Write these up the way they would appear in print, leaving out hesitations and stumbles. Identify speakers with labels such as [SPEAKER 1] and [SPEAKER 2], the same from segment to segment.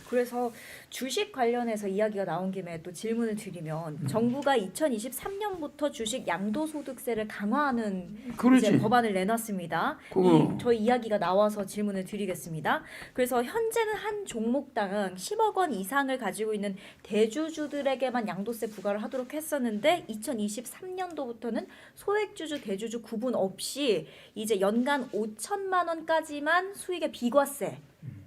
[SPEAKER 1] 그래서 주식 관련해서 이야기가 나온 김에 또 질문을 드리면 정부가 2023년부터 주식 양도소득세를 강화하는 이제
[SPEAKER 2] 그렇지.
[SPEAKER 1] 법안을 내놨습니다.
[SPEAKER 2] 그거.
[SPEAKER 1] 저희 이야기가 나와서 질문을 드리겠습니다. 그래서 현재는 한 종목당 10억 원 이상을 가지고 있는 대주주들에게만 양도세 부과를 하도록 했었는데 2023년도부터는 소액주주, 대주주 구분 없이 이제 연간 5천만 원까지만 수익의 비과세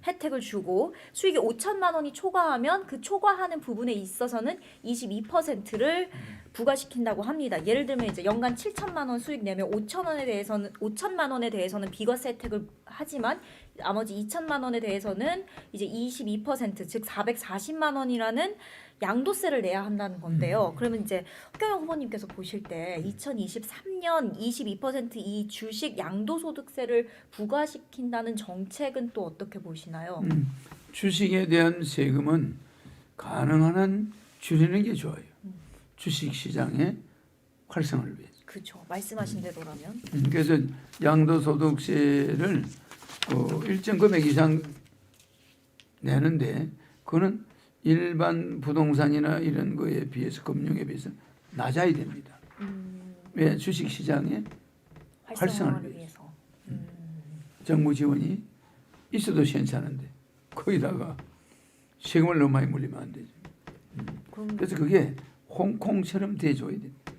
[SPEAKER 1] 혜택을 주고 수익이 5천만 원이 초과하면 그 초과하는 부분에 있어서는 22%를 부과시킨다고 합니다. 예를 들면 이제 연간 7천만 원 수익 내면 5천만 원에 대해서는 비과세 혜택을 하지만 나머지 2천만 원에 대해서는 이제 22%즉 440만 원이라는 양도세를 내야 한다는 건데요. 그러면 이제 흑경영 후보님께서 보실 때 2023년 22%이 주식 양도소득세를 부과시킨다는 정책은 또 어떻게 보시나요?
[SPEAKER 2] 주식에 대한 세금은 가능한 한 줄이는 게 좋아요. 주식 시장의 활성화를 위해서.
[SPEAKER 1] 그렇죠. 말씀하신 대로라면.
[SPEAKER 2] 그래서 양도소득세를 일정 금액 이상 내는데 그거는 일반 부동산이나 이런 거에 비해서 금융에 비해서 낮아야 됩니다. 왜? 주식 시장의 활성화를 위해서. 정부 지원이 있어도 괜찮은데 거기다가 세금을 너무 많이 물리면 안 되죠. 그래서 그게 홍콩처럼 돼줘야 됩니다.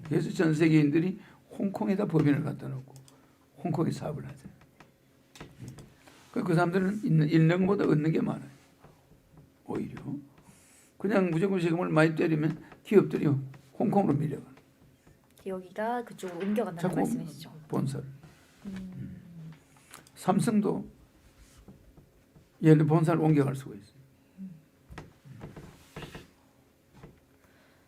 [SPEAKER 2] 그래서 전 세계인들이 홍콩에다 법인을 갖다 놓고 홍콩에 사업을 하잖아요. 그 사람들은 잃는 것보다 얻는 게 많아요. 오히려 그냥 무조건 세금을 많이 때리면 기업들이 홍콩으로 밀려가는.
[SPEAKER 1] 여기가 그쪽으로 옮겨간다는 말씀이시죠.
[SPEAKER 2] 본사를. 삼성도 얘는 본사를 옮겨갈 수가 있어요.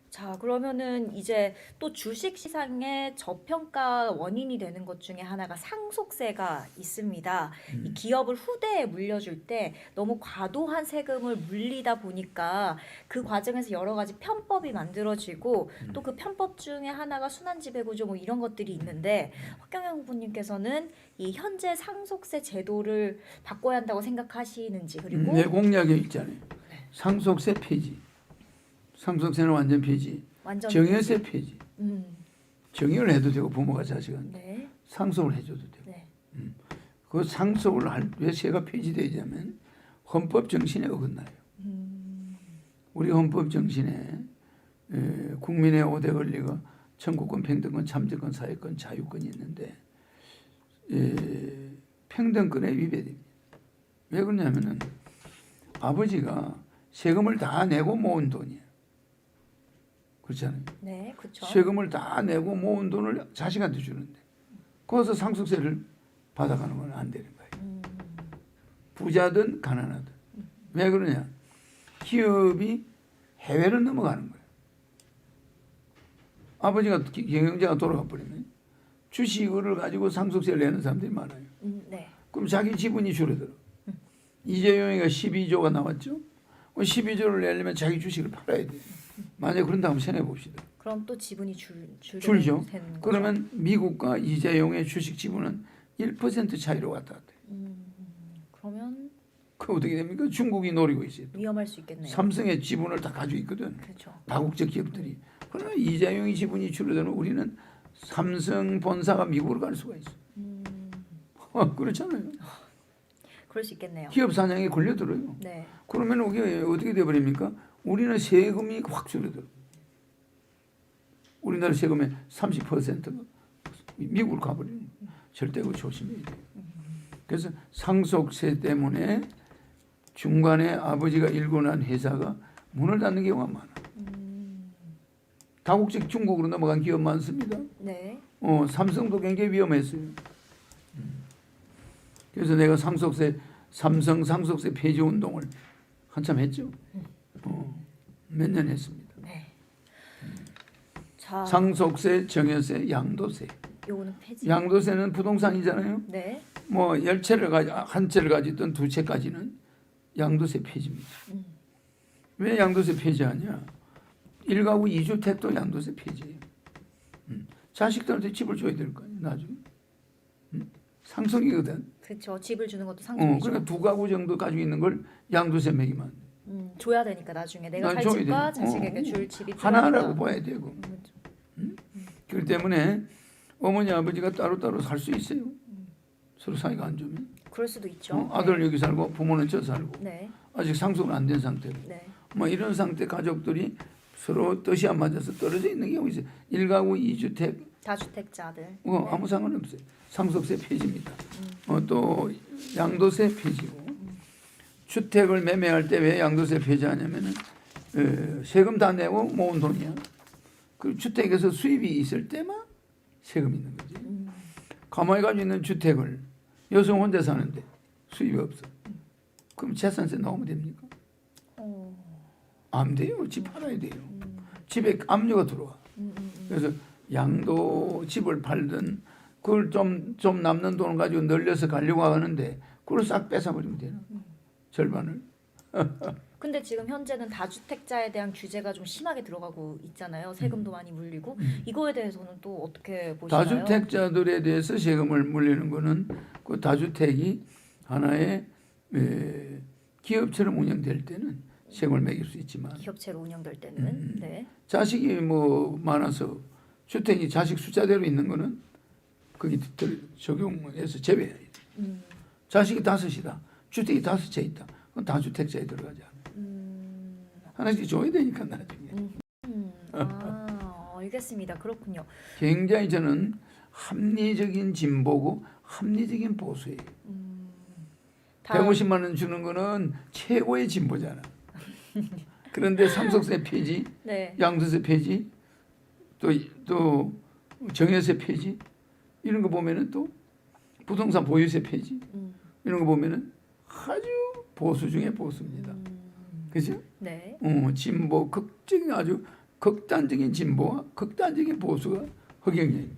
[SPEAKER 1] 자, 그러면은 이제 또 주식 시장의 저평가 원인이 되는 것 중에 하나가 상속세가 있습니다. 이 기업을 후대에 물려줄 때 너무 과도한 세금을 물리다 보니까 그 과정에서 여러 가지 편법이 만들어지고 또 그 편법 중에 하나가 순환지배구조 뭐 이런 것들이 있는데 흑경영 후보님께서는 이 현재 상속세 제도를 바꿔야 한다고 생각하시는지 그리고
[SPEAKER 2] 내 공약에 있잖아요. 상속세 폐지. 상속세는 완전 폐지.
[SPEAKER 1] 완전
[SPEAKER 2] 정여세 폐지. 정여를 해도 되고 부모가 자식한테
[SPEAKER 1] 네.
[SPEAKER 2] 상속을 해줘도 되고.
[SPEAKER 1] 네.
[SPEAKER 2] 그 상속을 왜 세가 폐지되냐면 헌법 정신에 어긋나요. 우리 헌법 정신에 국민의 5대 권리가 청구권, 평등권, 참정권, 사회권, 자유권이 있는데 평등권에 위배됩니다. 왜 그러냐면은 아버지가 세금을 다 내고 모은 돈이에요. 그렇잖아요.
[SPEAKER 1] 네, 그렇죠.
[SPEAKER 2] 세금을 다 내고 모은 돈을 자식한테 주는데 거기서 상속세를 받아가는 건 안 되는 거예요. 부자든 가난하든. 왜 그러냐? 기업이 해외로 넘어가는 거예요. 아버지가 경영자가 돌아가 버리면 주식을 가지고 상속세를 내는 사람들이 많아요.
[SPEAKER 1] 네.
[SPEAKER 2] 그럼 자기 지분이 줄어들어. 이재용이가 12조가 나왔죠. 12조를 내려면 자기 주식을 팔아야 돼요. 만약 그런다 하면 생각해 봅시다.
[SPEAKER 1] 그럼 또 지분이
[SPEAKER 2] 줄죠.
[SPEAKER 1] 되는 거죠?
[SPEAKER 2] 그러면 미국과 이재용의 주식 지분은 1% 차이로 왔다 갔다 해요.
[SPEAKER 1] 그러면
[SPEAKER 2] 그 어떻게 됩니까? 중국이 노리고 있어요.
[SPEAKER 1] 위험할 수 있겠네요.
[SPEAKER 2] 삼성의 지분을 다 가지고 있거든.
[SPEAKER 1] 그렇죠.
[SPEAKER 2] 다국적 기업들이. 그러나 이재용의 지분이 줄어들면 우리는 삼성 본사가 미국으로 갈 수가 있어. 그렇잖아요.
[SPEAKER 1] 그럴 수 있겠네요.
[SPEAKER 2] 기업 사냥에 걸려들어요.
[SPEAKER 1] 네.
[SPEAKER 2] 그러면 이게 어떻게 돼버립니까? 우리는 세금이 확 줄어들어. 우리나라 세금의 30%가 미국으로 가버리는 거예요. 절대 그거 조심해야 돼요. 그래서 상속세 때문에 중간에 아버지가 일고 난 회사가 문을 닫는 경우가 많아. 다국적 중국으로 넘어간 기업 많습니다.
[SPEAKER 1] 네.
[SPEAKER 2] 삼성도 굉장히 위험했어요. 그래서 내가 삼성 상속세 폐지 운동을 한참 했죠. 몇 년 했습니다.
[SPEAKER 1] 네. 자,
[SPEAKER 2] 상속세, 정여세, 양도세.
[SPEAKER 1] 요거는 폐지.
[SPEAKER 2] 양도세는 부동산이잖아요.
[SPEAKER 1] 네.
[SPEAKER 2] 뭐 10채를 한 채를 가지던 두 채까지는 양도세 폐지입니다. 왜 양도세 폐지하냐? 1가구 2주택도 양도세 폐지예요. 자식들한테 집을 줘야 될 거 아니에요. 나중에. 상속이거든.
[SPEAKER 1] 그렇죠. 집을 주는 것도 상속이죠.
[SPEAKER 2] 그러니까 두 가구 정도 가지고 있는 걸 양도세 매기면 안 돼.
[SPEAKER 1] 줘야 되니까 나중에 내가 살
[SPEAKER 2] 줘야
[SPEAKER 1] 집과
[SPEAKER 2] 되니까.
[SPEAKER 1] 자식에게 줄 집이
[SPEAKER 2] 하나라고
[SPEAKER 1] 필요하니까.
[SPEAKER 2] 봐야 되고. 그렇기 때문에 어머니 아버지가 따로따로 살 수 있어요. 서로 사이가 안 좋으면.
[SPEAKER 1] 그럴 수도 있죠.
[SPEAKER 2] 아들
[SPEAKER 1] 네.
[SPEAKER 2] 여기 살고 부모는 저 살고
[SPEAKER 1] 네.
[SPEAKER 2] 아직 상속은 안 된 상태로.
[SPEAKER 1] 네.
[SPEAKER 2] 뭐 이런 상태 가족들이 서로 뜻이 안 맞아서 떨어져 있는 경우 있어요. 1가구 2주택
[SPEAKER 1] 다주택자들.
[SPEAKER 2] 아무 상관없어요. 상속세 폐지입니다. 또 양도세 폐지고 주택을 매매할 때 왜 양도세 폐지하냐면은 세금 다 내고 모은 돈이야. 그 주택에서 수입이 있을 때만 세금 있는 거지. 가만히 가지고 있는 주택을 여성 혼자 사는데 수입이 없어. 그럼 재산세 나오면 됩니까? 안 돼요. 집 팔아야 돼요. 집에 압류가 들어와. 그래서 양도 집을 팔든 그걸 좀 남는 돈을 가지고 늘려서 가려고 하는데 그걸 싹 뺏어버리면 되나? 절반을.
[SPEAKER 1] 근데 지금 현재는 다주택자에 대한 규제가 좀 심하게 들어가고 있잖아요. 세금도 많이 물리고 이거에 대해서는 또 어떻게 보시나요?
[SPEAKER 2] 다주택자들에 대해서 세금을 물리는 거는 그 다주택이 하나의 기업처럼 운영될 때는 세금을 매길 수 있지만
[SPEAKER 1] 기업체로 운영될 때는 네.
[SPEAKER 2] 자식이 뭐 많아서 주택이 자식 숫자대로 있는 거는 거기 적용해서 제외해야 돼. 자식이 5이다. 주택이 5채 있다. 그건 다주택자에 들어가지 않아요. 하나씩 줘야 되니까 나중에.
[SPEAKER 1] 알겠습니다. 그렇군요.
[SPEAKER 2] 굉장히 저는 합리적인 진보고 합리적인 보수예요. 150만 원 주는 거는 최고의 진보잖아. 그런데 상속세 폐지,
[SPEAKER 1] 네.
[SPEAKER 2] 양도세 폐지, 또 정여세 폐지 이런 거 보면은 또 부동산 보유세 폐지 이런 거 보면은 아주 보수 중에 보수입니다. 그죠?
[SPEAKER 1] 네.
[SPEAKER 2] 진보 극적인 아주 극단적인 진보와 극단적인 보수가 허경영입니다.